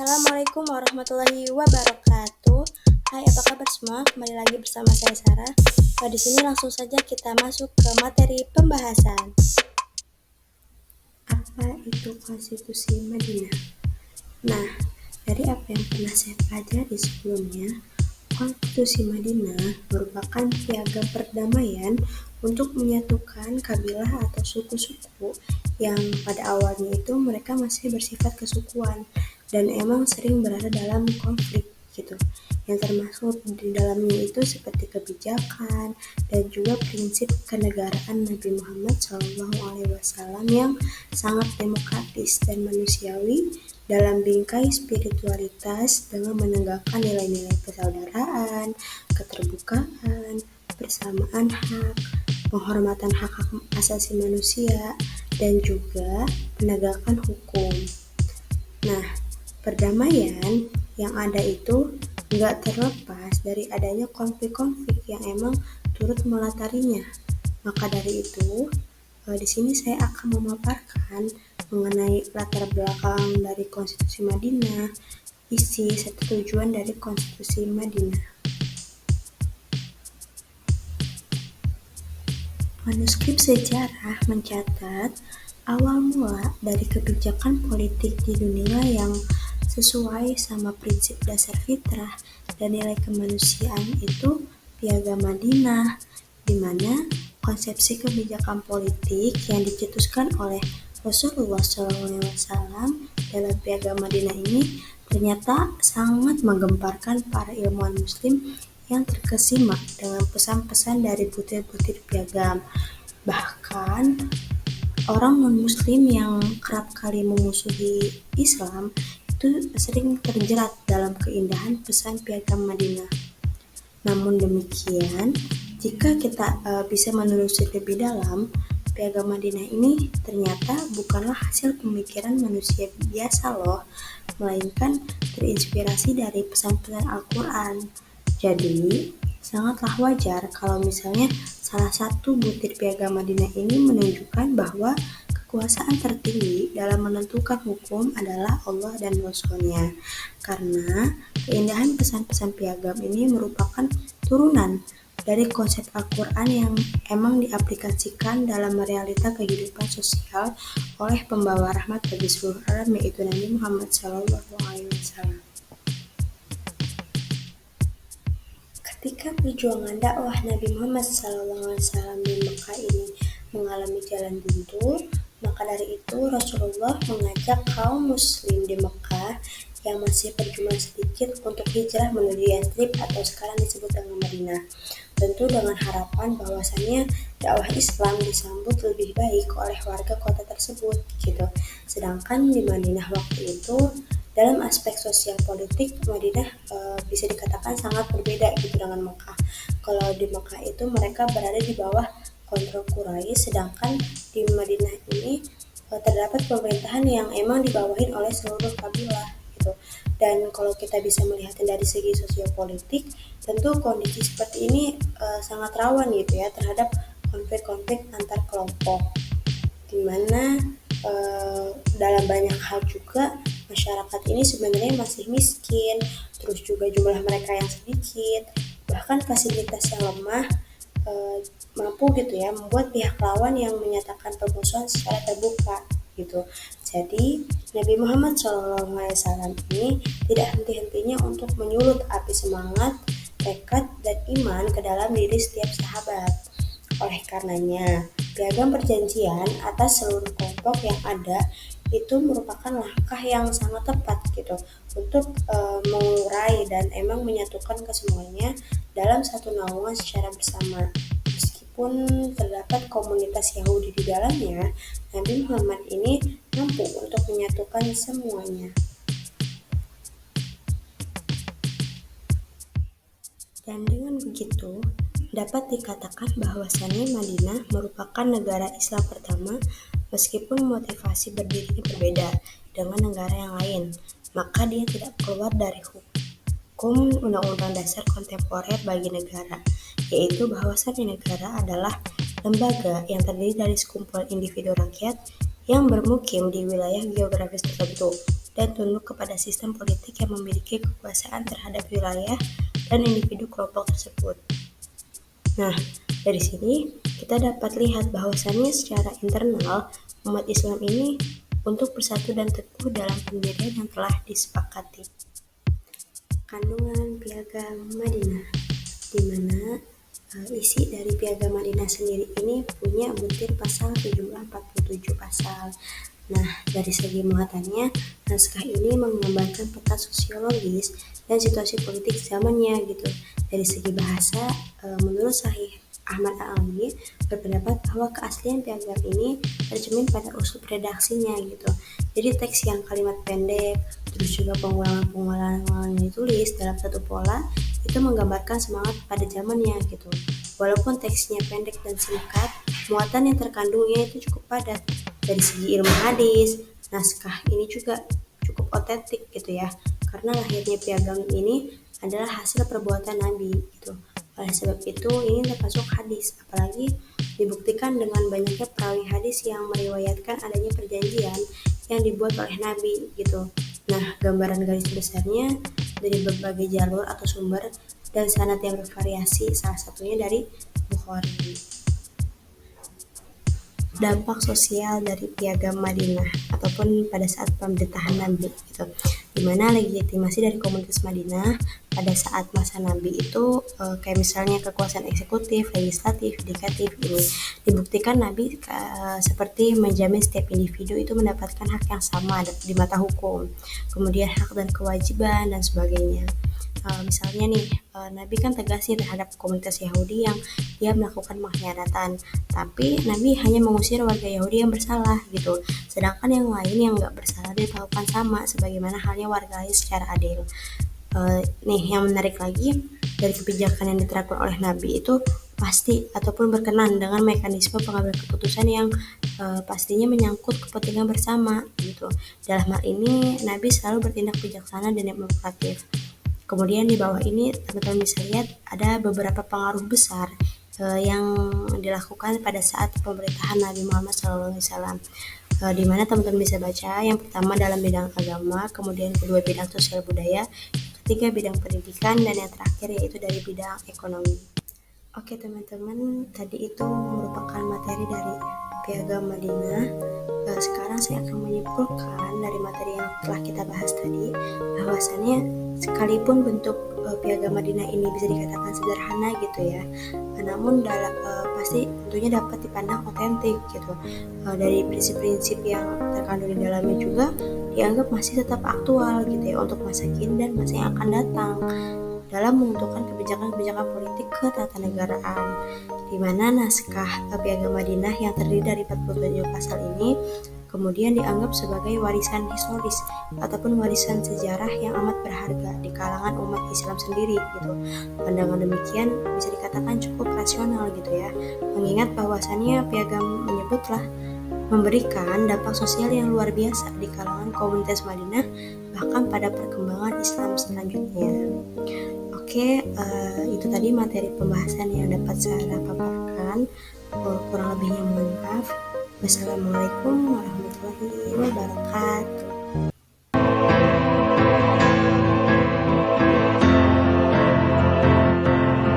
Assalamualaikum warahmatullahi wabarakatuh. Hai, apa kabar semua? Kembali lagi bersama saya Sarah. Di sini langsung saja kita masuk ke materi pembahasan. Apa itu Konstitusi Madinah? Nah, dari apa yang pernah saya pelajari sebelumnya, Konstitusi Madinah merupakan piagam perdamaian untuk menyatukan kabilah atau suku-suku yang pada awalnya itu mereka masih bersifat kesukuan dan emang sering berada dalam konflik gitu. Yang termasuk di dalamnya itu seperti kebijakan dan juga prinsip kenegaraan Nabi Muhammad SAW yang sangat demokratis dan manusiawi dalam bingkai spiritualitas dengan menegakkan nilai-nilai persaudaraan, keterbukaan, persamaan hak, penghormatan hak-hak asasi manusia, dan juga penegakan hukum. Nah, perdamaian yang ada itu nggak terlepas dari adanya konflik-konflik yang emang turut melatarinya. Maka dari itu, di sini saya akan memaparkan mengenai latar belakang dari Konstitusi Madinah, isi serta tujuan dari Konstitusi Madinah. Manuskrip sejarah mencatat awal mula dari kebijakan politik di dunia yang sesuai sama prinsip dasar fitrah dan nilai kemanusiaan itu Piagam Madinah, di mana konsepsi kebijakan politik yang dicetuskan oleh Rasulullah SAW dalam Piagam Madinah ini ternyata sangat menggemparkan para ilmuwan muslim yang terkesima dengan pesan-pesan dari butir-butir piagam. Bahkan orang non-muslim yang kerap kali memusuhi Islam itu sering terjerat dalam keindahan pesan Piagam Madinah. Namun demikian, jika kita bisa menelusuri lebih dalam, Piagam Madinah ini ternyata bukanlah hasil pemikiran manusia biasa loh, melainkan terinspirasi dari pesan-pesan Al-Quran. Jadi, sangatlah wajar kalau misalnya salah satu butir Piagam Madinah ini menunjukkan bahwa kekuasaan tertinggi dalam menentukan hukum adalah Allah dan Rasul-Nya. Karena keindahan pesan-pesan piagam ini merupakan turunan dari konsep Al-Quran yang emang diaplikasikan dalam realita kehidupan sosial oleh pembawa rahmat bagi seluruh alam, yaitu Nabi Muhammad SAW. Ketika perjuangan dakwah Nabi Muhammad SAW di Mekah ini mengalami jalan buntu, maka dari itu Rasulullah mengajak kaum muslim di Mekah yang masih berjumlah sedikit untuk hijrah menuju Yathrib atau sekarang disebut dengan Madinah. Tentu dengan harapan bahwasannya dakwah Islam disambut lebih baik oleh warga kota tersebut gitu. Sedangkan di Madinah waktu itu dalam aspek sosial politik Madinah bisa dikatakan sangat berbeda gitu dengan Mekah. Kalau di Mekah itu mereka berada di bawah kontrol Quraisy, sedangkan di Madinah ini terdapat pemerintahan yang emang dibawahin oleh seluruh kabilah gitu. Dan kalau kita bisa melihatnya dari segi sosiopolitik, tentu kondisi seperti ini sangat rawan gitu ya terhadap konflik-konflik antar kelompok, dimana dalam banyak hal juga masyarakat ini sebenarnya masih miskin, terus juga jumlah mereka yang sedikit, bahkan fasilitas yang lemah mampu gitu ya membuat pihak lawan yang menyatakan permusuhan secara terbuka gitu. Jadi Nabi Muhammad SAW ini tidak henti-hentinya untuk menyulut api semangat, tekad, dan iman ke dalam diri setiap sahabat. Oleh karenanya, piagam perjanjian atas seluruh kelompok yang ada itu merupakan langkah yang sangat tepat gitu untuk mengurai dan emang menyatukan kesemuanya dalam satu naungan secara bersama. Meskipun terdapat komunitas Yahudi di dalamnya, Nabi Muhammad ini mampu untuk menyatukan semuanya. Dan dengan begitu, dapat dikatakan bahwasannya Madinah merupakan negara Islam pertama meskipun motivasi berdirinya berbeda dengan negara yang lain, maka dia tidak keluar dari hukum Undang-Undang Dasar kontemporer bagi negara, yaitu bahwasannya negara adalah lembaga yang terdiri dari sekumpulan individu rakyat yang bermukim di wilayah geografis tertentu dan tunduk kepada sistem politik yang memiliki kekuasaan terhadap wilayah dan individu kelompok tersebut. Nah, dari sini kita dapat lihat bahwasannya secara internal umat Islam ini untuk bersatu dan teguh dalam pendirian yang telah disepakati. Kandungan Piagam Madinah, di mana isi dari Piagam Madinah sendiri ini punya butir pasal berjumlah 47 pasal. Nah, dari segi muatannya, naskah ini menggambarkan peta sosiologis dan situasi politik zamannya gitu. Dari segi bahasa, menurut Sahih Ahmad Al-Alwi berpendapat bahwa keaslian piagam ini tercermin pada usul redaksinya gitu. Jadi teks yang kalimat pendek, terus juga pengulangan-pengulangan yang ditulis dalam satu pola itu menggambarkan semangat pada zamannya gitu. Walaupun teksnya pendek dan singkat, muatan yang terkandungnya itu cukup padat. Dari segi ilmu hadis, naskah ini juga cukup otentik gitu ya, karena lahirnya piagam ini adalah hasil perbuatan Nabi gitu. Oleh sebab itu ini termasuk hadis, apalagi dibuktikan dengan banyaknya perawi hadis yang meriwayatkan adanya perjanjian yang dibuat oleh Nabi gitu. Nah, gambaran garis besarnya dari berbagai jalur atau sumber dan sanad yang bervariasi, salah satunya dari Bukhari. Dampak sosial dari Piagam Madinah ataupun pada saat pemerintahan Nabi gitu, dimana legitimasi dari komunitas Madinah pada saat masa Nabi itu kayak misalnya kekuasaan eksekutif, legislatif, yudikatif ini dibuktikan Nabi seperti menjamin setiap individu itu mendapatkan hak yang sama di mata hukum, kemudian hak dan kewajiban dan sebagainya. Misalnya nih, Nabi kan tegas nih terhadap komunitas Yahudi yang dia melakukan pengkhianatan, tapi Nabi hanya mengusir warga Yahudi yang bersalah gitu, sedangkan yang lain yang nggak bersalah diperlakukan sama sebagaimana halnya warga lain secara adil. Nih yang menarik lagi, dari kebijakan yang diterapkan oleh Nabi itu pasti ataupun berkenan dengan mekanisme pengambilan keputusan yang pastinya menyangkut kepentingan bersama gitu. Dalam hal ini Nabi selalu bertindak bijaksana dan demokratif. Kemudian di bawah ini teman-teman bisa lihat ada beberapa pengaruh besar yang dilakukan pada saat pemerintahan Nabi Muhammad SAW. Di mana teman-teman bisa baca yang pertama dalam bidang agama, kemudian kedua bidang sosial budaya, ketiga bidang pendidikan, dan yang terakhir yaitu dari bidang ekonomi. Oke teman-teman, tadi itu merupakan materi dari Piagam Madinah. Sekarang saya akan menyimpulkan dari materi yang telah kita bahas tadi, bahwasannya sekalipun bentuk Piagam Madinah ini bisa dikatakan sederhana gitu ya, namun pasti tentunya dapat dipandang otentik gitu. Dari prinsip-prinsip yang terkandung di dalamnya juga dianggap masih tetap aktual gitu ya untuk masa kini dan masa yang akan datang dalam menentukan kebijakan-kebijakan politik ketatanegaraan, di mana naskah Piagam Madinah yang terdiri dari 47 pasal ini kemudian dianggap sebagai warisan historis ataupun warisan sejarah yang amat berharga di kalangan umat Islam sendiri gitu. Pandangan demikian bisa dikatakan cukup rasional gitu ya, mengingat bahwasannya piagam menyebutlah memberikan dampak sosial yang luar biasa di kalangan komunitas Madinah bahkan pada perkembangan Islam selanjutnya. Oke, itu tadi materi pembahasan yang dapat saya paparkan. Kurang lebihnya mohon maaf. Wassalamualaikum warahmatullahi wabarakatuh.